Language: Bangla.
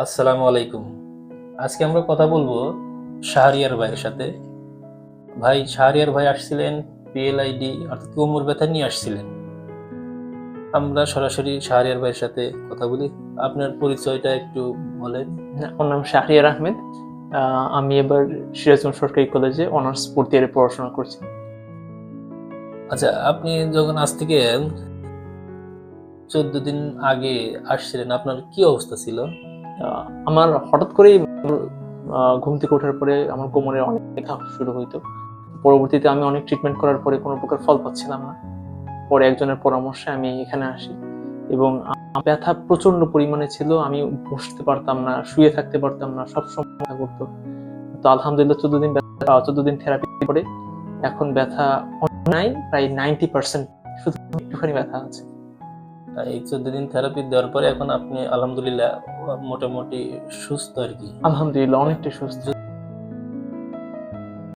আসসালামু আলাইকুম। আজকে আমরা কথা বলবো শাহরিয়ার ভাইয়ের সাথে। শাহরিয়ার ভাই আসছিলেন পিএলআইডি অর্থাৎ কোমর ব্যথা নিয়ে আসছিলেন। আমরা সরাসরি শাহরিয়ার ভাইয়ের সাথে কথা বলি। আপনার পরিচয়টা একটু বলেন। আমার নাম শাহরিয়ার আহমেদ। আমি এবার সিরাজগঞ্জ সরকারি কলেজে অনার্স ফোর্থ ইয়ারে পড়াশোনা করছি। আচ্ছা, আপনি যখন আজ থেকে 14 দিন আগে আসছিলেন, আপনার কি অবস্থা ছিল? আমার হঠাৎ করেই ঘুম থেকে ওঠার পরে আমার কোমরে অনেক ব্যথা শুরু হইতো। পরবর্তীতে আমি অনেক ট্রিটমেন্ট করার পরে কোনো প্রকার ফল পাচ্ছিলাম না। পরে একজনের পরামর্শে আমি এখানে আসি এবং ব্যথা প্রচন্ড পরিমাণে ছিল। আমি বসতে পারতাম না, শুয়ে থাকতে পারতাম না, সবসময় ব্যথা করতো। তো আলহামদুলিল্লাহ 14 দিন থেরাপি করে এখন ব্যথা নাই, প্রায় 90%। শুধু একটুখানি ব্যথা আছে। এই 14 দিন থেরাপি দেওয়ার পরে এখন আপনি আলহামদুলিল্লাহ মোটামুটি সুস্থ আর কি। আলহামদুলিল্লাহ অনেকটা সুস্থ।